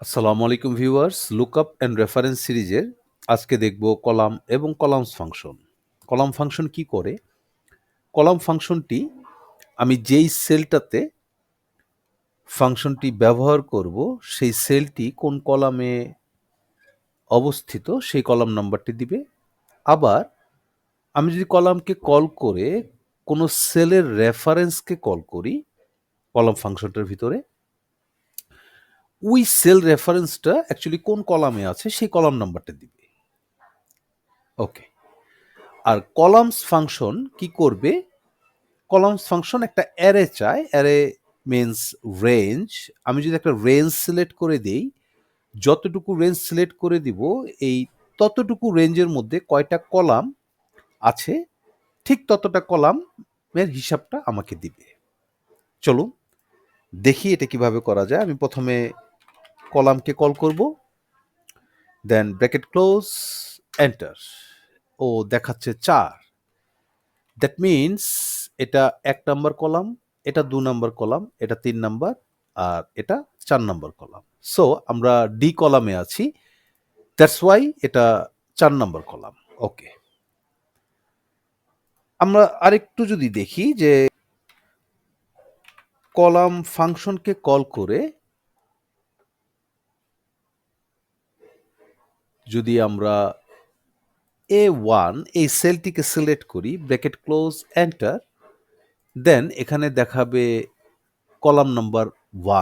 আসসালামু আলাইকুম viewers, lookup and reference সিরিজের আজকে দেখব কলাম এবং কলামস ফাংশন। কলাম ফাংশন কি করে? কলাম ফাংশনটি আমি যেই সেলটাতে ফাংশনটি ব্যবহার করব সেই সেলটি কোন কলামে অবস্থিত সেই কলাম নাম্বারটি দিবে। আবার আমি যদি কলামকে কল করে কোনো সেলের রেফারেন্সকে কল করি কলাম ফাংশনটার ভিতরে, ওই সেল রেফারেন্সটা অ্যাকচুয়ালি কোন কলামে আছে সেই কলাম নাম্বারটা দিবে। ওকে। আর কলামস ফাংশন কি করবে? কলামস ফাংশন একটা অ্যারে চায়। Array means range. আমি যদি একটা রেঞ্জ সিলেক্ট করে দেই, যতটুকু রেঞ্জ সিলেক্ট করে দিব, এই ততটুকু রেঞ্জের মধ্যে কয়টা কলাম আছে, ঠিক ততটা কলামের হিসাবটা আমাকে দিবে। চলুন দেখি এটা কিভাবে করা যায়। আমি প্রথমে কলামকে কল করব, দেন ব্র্যাকেট ক্লোজ, এন্টার। ও দেখাচ্ছে 4। দ্যাট মিনস এটা ১ নাম্বার কলাম, এটা ২ নাম্বার কলাম, এটা ৩ নাম্বার, আর এটা ৪ নাম্বার কলাম। সো আমরা ডি কলামে আছি। দ্যাটস ওয়াই এটা ৪ নাম্বার কলাম। ওকে। আমরা আরেকটু যদি দেখি যে কলাম ফাংশনকে কল করে যদি আমরা A1 এই সেলটিকে সিলেক্ট করি, ব্র্যাকেট ক্লোজ, এন্টার, দেন এখানে দেখাবে column number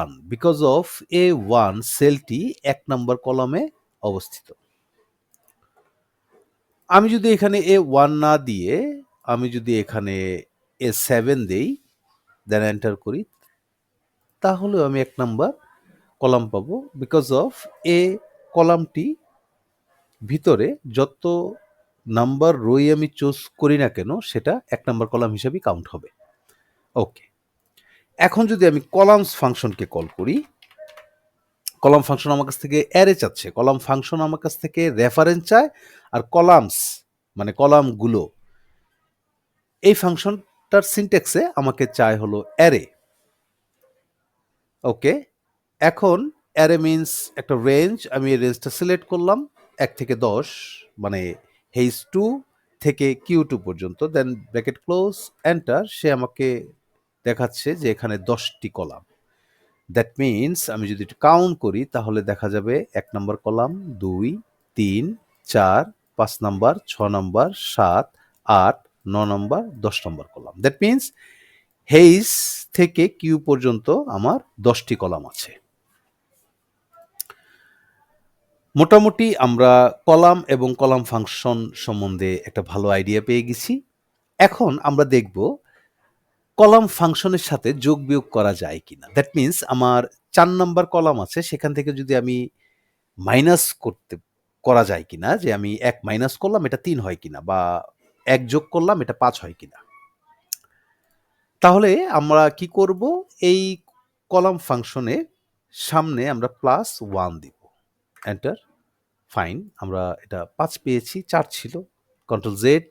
1 because of A1 সেলটি ১ number কলামে অবস্থিত। আমি যদি এখানে A1 না দিয়ে আমি যদি এখানে A7 দেই, দেন এন্টার করি, তাহলেও আমি ১ নাম্বার কলাম পাবো বিকজ অফ এ কলামটি ভিতরে যত নাম্বার রোই আমি চুজ করি না কেন সেটা ১ নাম্বার কলাম হিসেবেই কাউন্ট হবে। ওকে। এখন যদি আমি কলামস ফাংশনকে কল করি, কলাম ফাংশন আমার কাছ থেকে অ্যারে চাচ্ছে, কলাম ফাংশন আমার কাছ থেকে রেফারেন্স চায়, আর কলামস মানে কলামগুলো, এই ফাংশনটার সিনট্যাক্সে আমাকে চায় হলো অ্যারে। ওকে। এখন অ্যারে মিন্স একটা রেঞ্জ, আমি এই রেঞ্জটা সিলেক্ট করলাম ১ থেকে ১০, মানে H2 থেকে Q2 পর্যন্ত, দেন ব্র্যাকেট ক্লোজ, এন্টার। সে আমাকে দেখাচ্ছে যে এখানে ১০টি কলাম। দ্যাট মিনস আমি যদি একটু কাউন্ট করি তাহলে দেখা যাবে ১ number column, ২, ৩, ৪, ৫ number, ৬ number, ৭, ৮, ৯ number, ১০ number column. That means H থেকে Q পর্যন্ত আমার ১০টি কলাম আছে। মোটামুটি আমরা কলাম এবং কলাম ফাংশন সম্বন্ধে একটা ভালো আইডিয়া পেয়ে গেছি। এখন আমরা দেখব কলাম ফাংশনের সাথে যোগ বিয়োগ করা যায় কিনা। দ্যাট মিনস আমার ৪ নাম্বার কলাম আছে, সেখান থেকে যদি আমি মাইনাস করা যায় কিনা, যে আমি ১ মাইনাস করলাম এটা ৩ হয় কিনা, বা ১ যোগ করলাম এটা ৫ হয় কিনা। তাহলে আমরা কি করব? এই কলাম ফাংশনের সামনে আমরা +1 দিব। এন্টার। ফাইন। আমরা এটা ৫ পেয়েছি, ৪ ছিল। কন্ট্রোল জেড,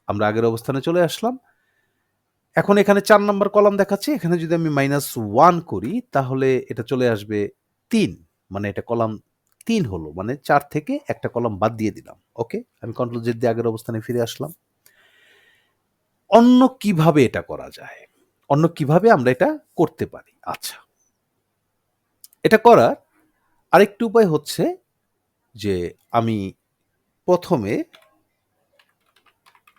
আমরা আগের অবস্থানে চলে আসলাম। এখন এখানে ৪ নাম্বার কলাম দেখাচ্ছে, এখানে যদি আমি -1 করি তাহলে এটা চলে আসবে ৩, মানে এটা কলাম ৩ হলো, মানে ৪ থেকে একটা কলাম বাদ দিয়ে দিলাম। ওকে, আমি কন্ট্রোল জেড দিয়ে আগের অবস্থানে ফিরে আসলাম। অন্য কিভাবে এটা করা যায়? অন্য কিভাবে আমরা এটা করতে পারি? আচ্ছা, এটা করার আরেকটি উপায় হচ্ছে যে আমি প্রথমে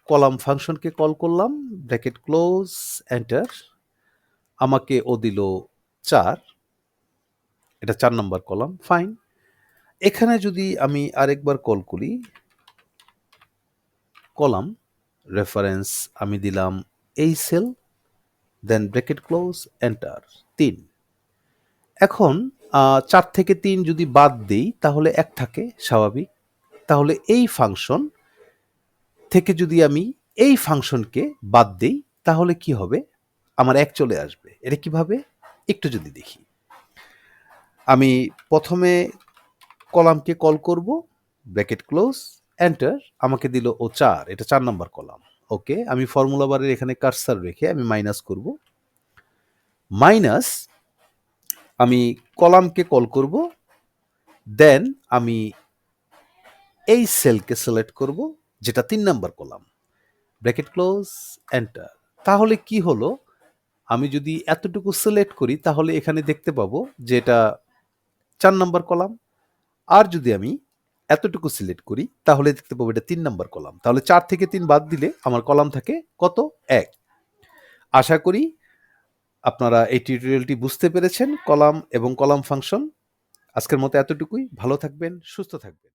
কলাম ফাংশনকে কল করলাম, ব্র্যাকেট ক্লোজ, এন্টার। আমাকে ও দিল ৪, এটা ৪ নাম্বার কলাম, ফাইন। এখানে যদি আমি আরেকবার কল করি, কলাম রেফারেন্স আমি দিলাম এই সেল, দেন ব্র্যাকেট ক্লোজ, এন্টার, ৩। এখন ৪ থেকে ৩ যদি বাদ দেই তাহলে ১ থাকে স্বাভাবিক। তাহলে এই ফাংশন থেকে যদি আমি এই ফাংশনকে বাদ দেই তাহলে কি হবে? আমার ১ চলে আসবে। এটা কিভাবে? একটু যদি দেখি। আমি প্রথমে কলামকে কল করব, ব্র্যাকেট ক্লোজ, এন্টার। আমাকে দিল ও ৪, এটা ৪ নাম্বার কলাম। ওকে, আমি ফর্মুলা বারের এখানে কার্সার রেখে আমি মাইনাস করব। মাইনাস আমি কলামকে কল করব, দেন আমি এই সেলকে সিলেক্ট করব, যেটা 3 number column, bracket close, enter. তাহলে কি হলো, আমি যদি এতটুকু সিলেক্ট করি তাহলে এখানে দেখতে পাবো যে এটা 4 নাম্বার কলাম। আর যদি আমি এতটুকু সিলেক্ট করি তাহলে দেখতে পাবো এটা 3 নাম্বার কলাম। তাহলে 4 থেকে 3 বাদ দিলে আমার কলাম থাকে কত? 1। আশা করি আপনারা এই টিউটোরিয়ালটি বুঝতে পেরেছেন, কলাম এবং কলাম ফাংশন। আজকের মতো এতটুকুই। ভালো থাকবেন, সুস্থ থাকবেন।